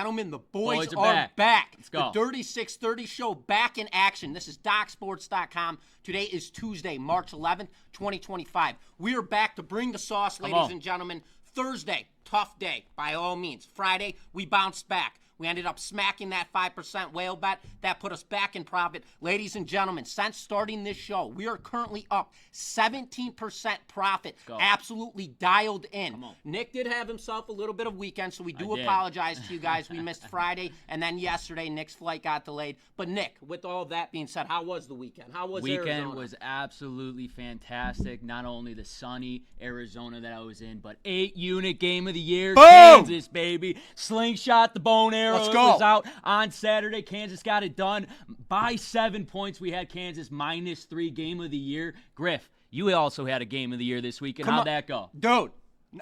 gentlemen, the boys are back. Let's go. The Dirty 630 show back in action. This is DocSports.com. Today is Tuesday, March 11th, 2025. We are back to bring the sauce, ladies and gentlemen. Thursday, tough day, by all means. Friday, we bounced back. We ended up smacking that 5% whale bet. That put us back in profit. Ladies and gentlemen, since starting this show, we are currently up 17% profit. Absolutely dialed in. Nick did have himself a little bit of weekend, so we do apologize to you guys. We missed Friday, and then yesterday, Nick's flight got delayed. But Nick, with all of that being said, how was the weekend? How was Arizona? Weekend was absolutely fantastic. Not only the sunny Arizona that I was in, but 8-unit game of the year. Boom! Kansas, baby. Slingshot the bone arrow. Let's go. It was out on Saturday. Kansas got it done by 7 points. We had Kansas -3 game of the year. Griff, you also had a game of the year this weekend. How'd that go? Dude,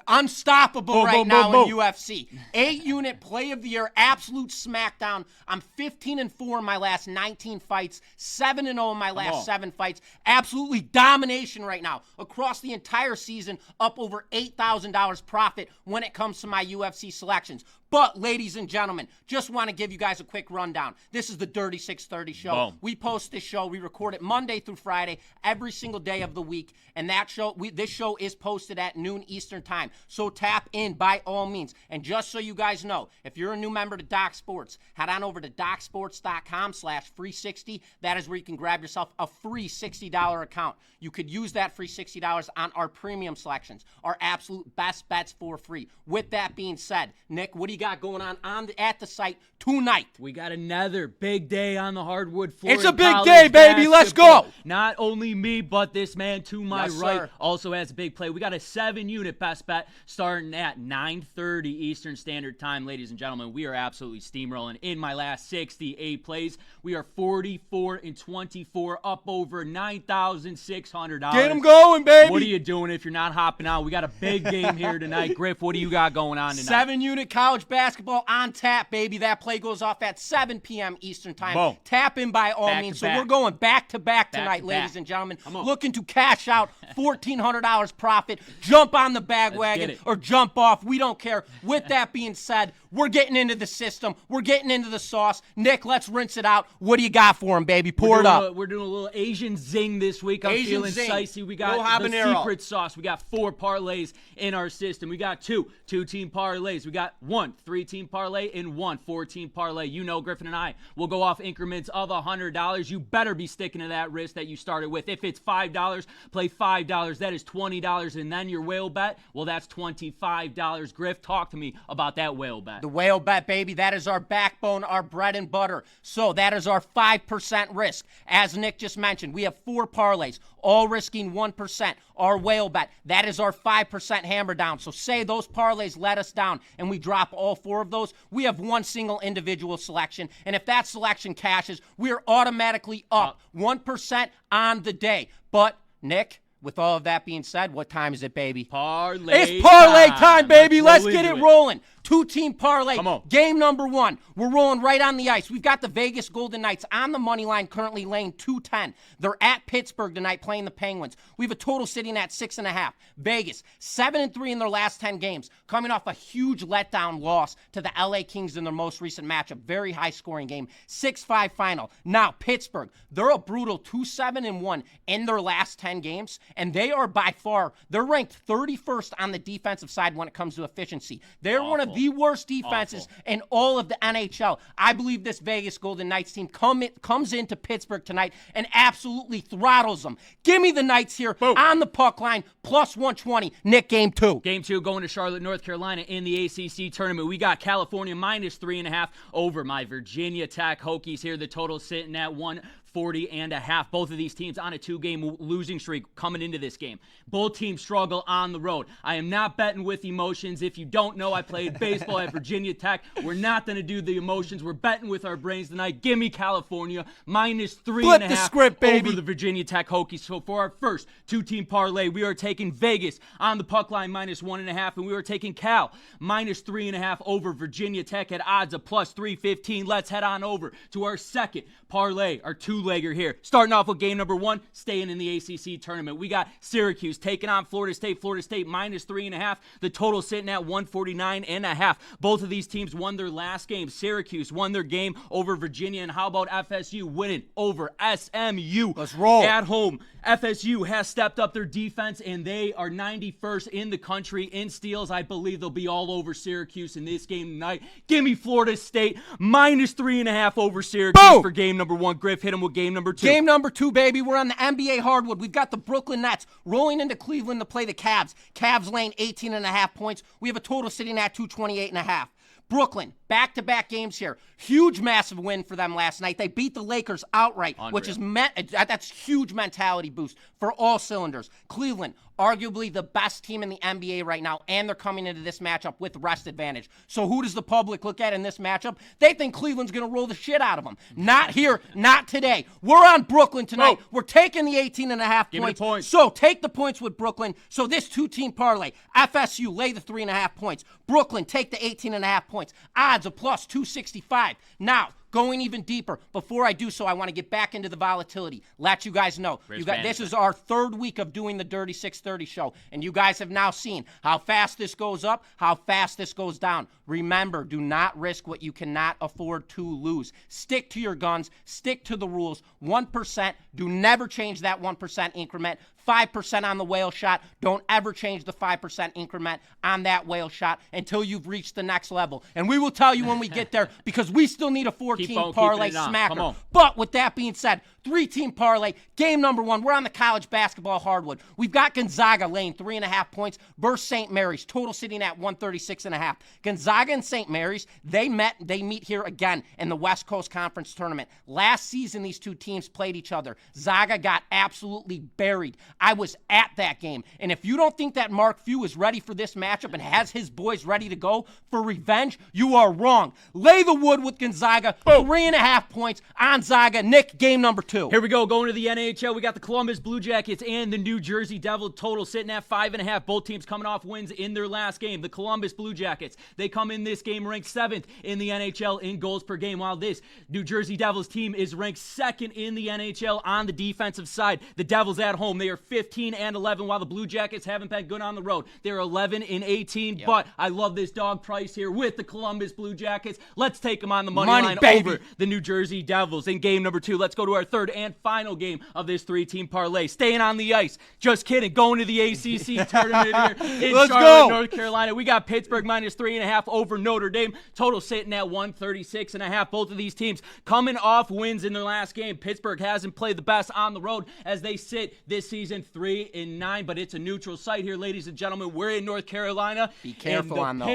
unstoppable now in UFC. 8-unit play of the year, absolute smackdown. I'm 15-4 in my last 19 fights, 7-0 in my last 7 fights. Absolutely domination right now across the entire season, up over $8,000 profit when it comes to my UFC selections. But, ladies and gentlemen, just want to give you guys a quick rundown. This is the Dirty 630 show. Boom. We post this show. We record it Monday through Friday, every single day of the week. And this show is posted at noon Eastern time. So tap in by all means. And just so you guys know, if you're a new member to Doc Sports, head on over to DocSports.com/free60. That is where you can grab yourself a free $60 account. You could use that free $60 on our premium selections, our absolute best bets for free. With that being said, Nick, what do you got going on at the site tonight? We got another big day on the hardwood floor. It's a big day, baby. Let's go. Not only me, but this man to my right sir. also has a big play. We got a 7-unit best bet starting at 9:30 Eastern Standard Time, ladies and gentlemen. We are absolutely steamrolling. In my last 68 plays, we are 44-24, up over $9,600. Get them going, baby. What are you doing if you're not hopping out? We got a big game here tonight. Griff, what do you got going on tonight? 7-unit college basketball on tap, baby. That play goes off at 7 p.m. Eastern time. Boom. Tap in by all means. So we're going back-to-back tonight, ladies and gentlemen. Looking to cash out $1,400 profit. Jump on the bagwagon or jump off. We don't care. With that being said, we're getting into the system. We're getting into the sauce. Nick, let's rinse it out. What do you got for him, baby? Pour it up. We're doing a little Asian zing this week. I'm feeling spicy. We got the habanero. Secret sauce. We got 4 parlays in our system. We got 2 2-team parlays. We got 1 3-team parlay and 1 4-team parlay. You know, Griffin and I will go off increments of $100. You better be sticking to that risk that you started with. If it's $5, play $5. That is $20. And then your whale bet, well, that's $25. Griff, talk to me about that whale bet. The whale bet, baby, that is our backbone, our bread and butter. So that is our 5% risk. As Nick just mentioned, we have 4 parlays, all risking 1%. Our whale bet, that is our 5% hammer down. So say those parlays let us down and we drop all 4 of those, we have 1 single individual selection. And if that selection cashes, we are automatically up 1% on the day. But, Nick, with all of that being said, what time is it, baby? Parlay It's parlay time, baby. Let's get it rolling. 2-team parlay. Come on. Game number 1. We're rolling right on the ice. We've got the Vegas Golden Knights on the money line, currently laying 210. They're at Pittsburgh tonight playing the Penguins. We have a total sitting at 6.5. Vegas, 7-3 in their last 10 games, coming off a huge letdown loss to the LA Kings in their most recent matchup. Very high-scoring game. 6-5 final. Now, Pittsburgh, they're a brutal 2-7-1 in their last 10 games, and they are by far, they're ranked 31st on the defensive side when it comes to efficiency. They're one of the worst defenses in all of the NHL. I believe this Vegas Golden Knights team comes into Pittsburgh tonight and absolutely throttles them. Give me the Knights here on the puck line, plus 120. Nick, game 2. Game 2 going to Charlotte, North Carolina in the ACC tournament. We got California -3.5 over my Virginia Tech Hokies here. The total sitting at 140.5. Both of these teams on a 2-game losing streak coming into this game. Both teams struggle on the road. I am not betting with emotions. If you don't know, I played baseball at Virginia Tech. We're not going to do the emotions. We're betting with our brains tonight. Give me California -3.5 Flip the script, baby. over the Virginia Tech Hokies. So for our first 2-team parlay, we are taking Vegas on the puck line -1.5, and we are taking Cal -3.5 over Virginia Tech at odds of plus 315. Let's head on over to our second parlay, our 2 two-legger here. Starting off with game number 1, staying in the ACC tournament. We got Syracuse taking on Florida State. Florida State minus 3.5. The total sitting at 149.5. Both of these teams won their last game. Syracuse won their game over Virginia. And how about FSU winning over SMU? Let's roll. At home. FSU has stepped up their defense, and they are 91st in the country in steals. I believe they'll be all over Syracuse in this game tonight. Give me Florida State minus 3.5 over Syracuse for game number 1. Griff, hit him with game number 2. Game number 2, baby. We're on the NBA hardwood. We've got the Brooklyn Nets rolling into Cleveland to play the Cavs. Cavs laying 18.5 points. We have a total sitting at 228.5. Brooklyn, back-to-back games here. Huge, massive win for them last night. They beat the Lakers outright, Unreal. which is that's huge mentality boost for all cylinders. Cleveland, arguably the best team in the NBA right now, and they're coming into this matchup with rest advantage. So who does the public look at in this matchup? They think Cleveland's going to roll the shit out of them. Not here, not today. We're on Brooklyn tonight. We're taking the 18.5 Give me the points. So take the points with Brooklyn. So this two-team parlay, FSU lay the 3.5 points. Brooklyn take the 18.5 points. Odds of plus 265. Now, going even deeper, before I do so, I want to get back into the volatility. Let you guys know. This is our 3rd week of doing the Dirty 630 show, and you guys have now seen how fast this goes up, how fast this goes down. Remember, do not risk what you cannot afford to lose. Stick to your guns. Stick to the rules. 1%. Do never change that 1% increment. 5% on the whale shot. Don't ever change the 5% increment on that whale shot until you've reached the next level. And we will tell you when we get there, because we still need a 4-team parlay smacker. But with that being said, 3-team parlay, game number 1. We're on the college basketball hardwood. We've got Gonzaga laying 3.5 points versus St. Mary's, total sitting at 136.5. Gonzaga and St. Mary's, they meet here again in the West Coast Conference Tournament. Last season, these two teams played each other. Zaga got absolutely buried. I was at that game. And if you don't think that Mark Few is ready for this matchup and has his boys ready to go for revenge, you are wrong. Lay the wood with Gonzaga, 3.5 points on Zaga. Nick, game number 2. Here we go, going to the NHL. We got the Columbus Blue Jackets and the New Jersey Devils, total sitting at 5.5. Both teams coming off wins in their last game. The Columbus Blue Jackets, they come in this game ranked 7th in the NHL in goals per game, while this New Jersey Devils team is ranked 2nd in the NHL on the defensive side. The Devils at home, they are 15-11, while the Blue Jackets haven't been good on the road. They're 11-18, but I love this dog price here with the Columbus Blue Jackets. Let's take them on the money line over the New Jersey Devils in game number 2. Let's go to our 3rd and final game of this 3-team parlay. Staying on the ice. Just kidding. Going to the ACC tournament here in Charlotte, North Carolina. We got Pittsburgh minus 3.5 over Notre Dame. Total sitting at 136.5. Both of these teams coming off wins in their last game. Pittsburgh hasn't played the best on the road as they sit this season 3-9, but it's a neutral site here, ladies and gentlemen. We're in North Carolina. Be careful on those.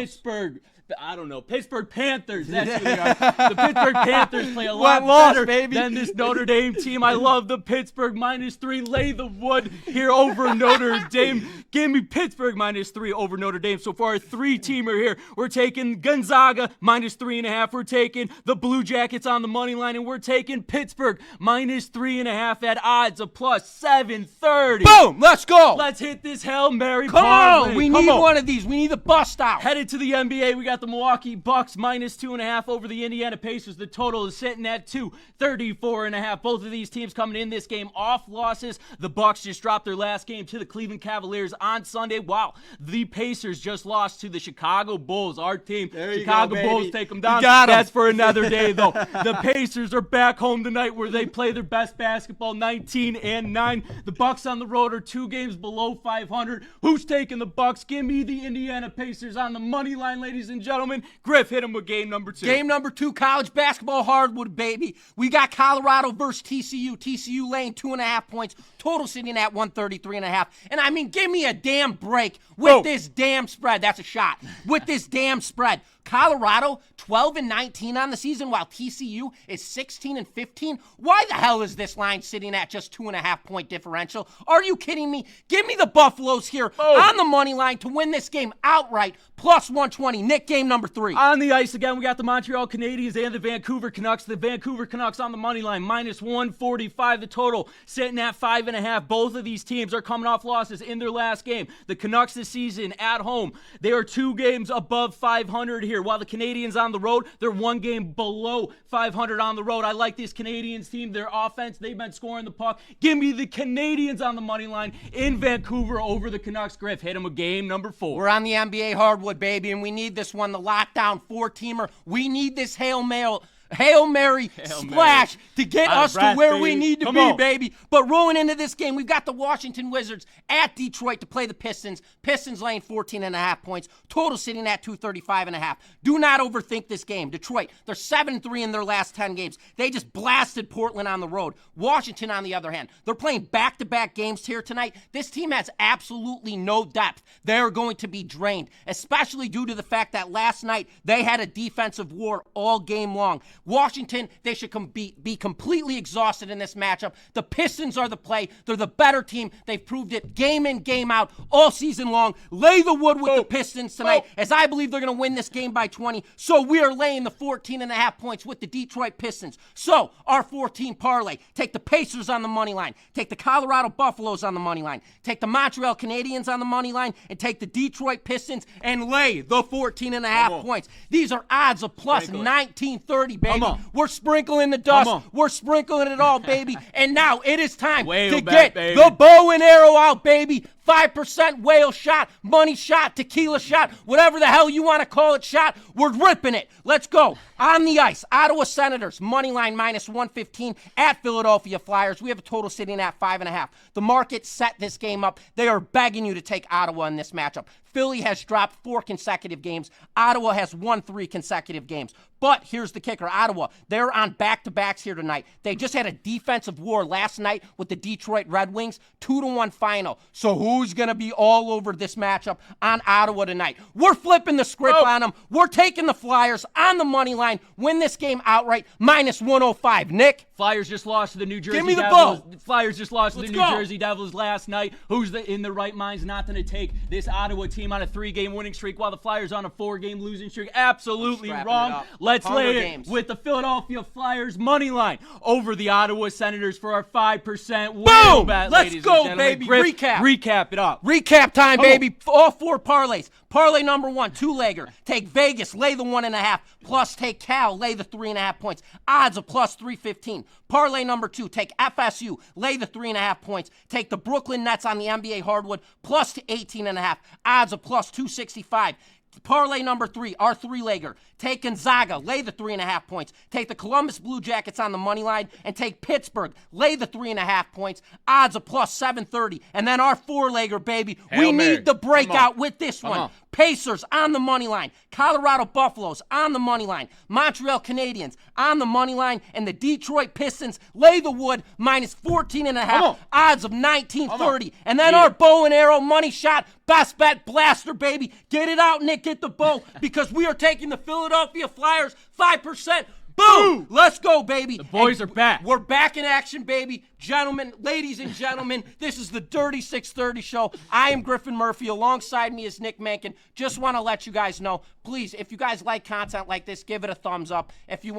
Pittsburgh Panthers. That's who they are. The Pittsburgh Panthers play a lot better than this Notre Dame team. I love the Pittsburgh minus 3. Lay the wood here over Notre Dame. Give me Pittsburgh minus 3 over Notre Dame. So for our 3-teamer here, we're taking Gonzaga minus 3.5. We're taking the Blue Jackets on the money line, and we're taking Pittsburgh minus 3.5 at odds of plus 730. Boom! Let's go! Let's hit this Hail Mary Come parlay. on! We need one of these. We need the bust out. Headed to the NBA, we got the Milwaukee Bucks minus 2.5 over the Indiana Pacers. The total is sitting at 234.5. Both of these teams coming in this game off losses. The Bucks just dropped their last game to the Cleveland Cavaliers on Sunday. Wow, the Pacers just lost to the Chicago Bulls. Our team, Chicago Bulls, take them down. That's for another day, though. The Pacers are back home tonight where they play their best basketball, 19-9. The Bucks on the road are 2 games below 500. Who's taking the Bucks? Give me the Indiana Pacers on the money line, ladies and gentlemen. Griff, hit him with game number 2. Game number 2, college basketball hardwood, baby. We got Colorado versus TCU. TCU laying 2.5 points. Total sitting at 133.5. And I mean, give me a damn break with this damn spread. That's a shot. With this damn spread. Colorado 12-19 on the season, while TCU is 16-15. Why the hell is this line sitting at just 2.5 point differential? Are you kidding me? Give me the Buffaloes here on the money line to win this game outright, plus 120. Nick, game number 3. On the ice again, we got the Montreal Canadiens and the Vancouver Canucks. The Vancouver Canucks on the money line, minus 145. The total sitting at 5.5. Both of these teams are coming off losses in their last game. The Canucks this season at home, they are 2 games above 500 here. here. While the Canadians on the road, they're one game below 500 on the road. I like this Canadians team. Their offense, they've been scoring the puck. Give me the Canadians on the money line in Vancouver over the Canucks. Griff, hit them with game number 4. We're on the NBA hardwood, baby, and we need this one, the lockdown 4-teamer. We need this Hail Mary splash to get us to where we need to be, baby. But rolling into this game, we've got the Washington Wizards at Detroit to play the Pistons. Pistons laying 14.5 points. Total sitting at 235.5. Do not overthink this game. Detroit, they're 7-3 in their last 10 games. They just blasted Portland on the road. Washington, on the other hand, they're playing back-to-back games here tonight. This team has absolutely no depth. They're going to be drained, especially due to the fact that last night they had a defensive war all game long. Washington, they should be completely exhausted in this matchup. The Pistons are the play. They're the better team. They've proved it game in, game out, all season long. Lay the wood with the Pistons tonight, as I believe they're going to win this game by 20. So we are laying the 14.5 points with the Detroit Pistons. So our 14 parlay, take the Pacers on the money line, take the Colorado Buffaloes on the money line, take the Montreal Canadiens on the money line, and take the Detroit Pistons and lay the 14.5 points. These are odds of plus 1930, baby. We're sprinkling the dust. We're sprinkling it all, baby. And now it is time to get the bow and arrow out, baby. 5% whale shot, money shot, tequila shot, whatever the hell you want to call it shot. We're ripping it. Let's go. On the ice, Ottawa Senators, money line minus 115 at Philadelphia Flyers. We have a total sitting at 5.5. The market set this game up. They are begging you to take Ottawa in this matchup. Philly has dropped 4 consecutive games. Ottawa has won 3 consecutive games. But here's the kicker. Ottawa, they're on back-to-backs here tonight. They just had a defensive war last night with the Detroit Red Wings, 2-1 final. So who's going to be all over this matchup on Ottawa tonight? We're flipping the script on them. We're taking the Flyers on the money line. Win this game outright, minus 105. Nick? Flyers just lost to the New Jersey Give me the Devils. ball. Flyers just lost to the New Jersey Devils last night. Who's in the right mind's not going to take this Ottawa team on a 3-game winning streak while the Flyers on a 4-game losing streak? Absolutely wrong. Let's lay it with the Philadelphia Flyers money line over the Ottawa Senators for our 5% win bet, let's go, baby. Griff, recap it up. Recap time, baby. All 4 parlays. Parlay number 1, 2-legger. Take Vegas, lay the 1.5, plus take Cal, lay the 3.5 points. Odds of plus 315. Parlay number 2, take FSU, lay the 3.5 points. Take the Brooklyn Nets on the NBA hardwood, plus to 18.5. Odds of plus 265. Parlay number 3, our 3-legger. Take Gonzaga, lay the 3.5 points. Take the Columbus Blue Jackets on the money line, and take Pittsburgh, lay the 3.5 points. Odds of plus 730. And then our 4-legger, baby. We need the breakout with this one. Pacers on the money line. Colorado Buffaloes on the money line. Montreal Canadiens on the money line. And the Detroit Pistons lay the wood minus 14.5. Odds of 1930. And then our bow and arrow money shot. Best bet blaster, baby. Get it out, Nick. Get the bow. Because we are taking the Philadelphia Flyers 5%. Boom! Let's go, baby. The boys are back. We're back in action, baby. Gentlemen, ladies and gentlemen, this is the Dirty 630 Show. I am Griffin Murphy. Alongside me is Nick Menken. Just want to let you guys know, please, if you guys like content like this, give it a thumbs up. If you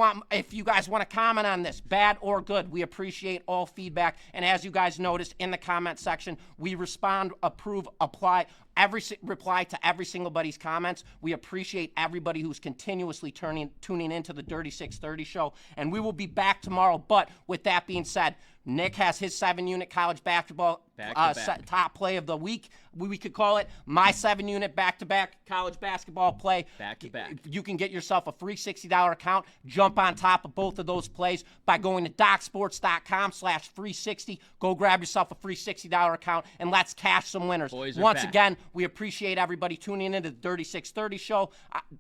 guys want to comment on this, bad or good, we appreciate all feedback. And as you guys noticed in the comment section, we respond, approve, apply, reply to every single body's comments. We appreciate everybody who's continuously tuning into the Dirty 630 Show, and we will be back tomorrow. But with that being said, Nick has his 7-unit college basketball top play of the week. We could call it my 7-unit back-to-back college basketball play. Back-to-back. You can get yourself a free $60 account. Jump on top of both of those plays by going to DocSports.com/free60. Go grab yourself a free $60 account, and let's cash some winners. Once again, we appreciate everybody tuning into the Dirty 630 Show.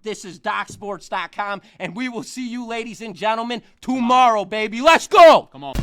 This is DocSports.com, and we will see you, ladies and gentlemen, tomorrow, baby. Let's go! Come on.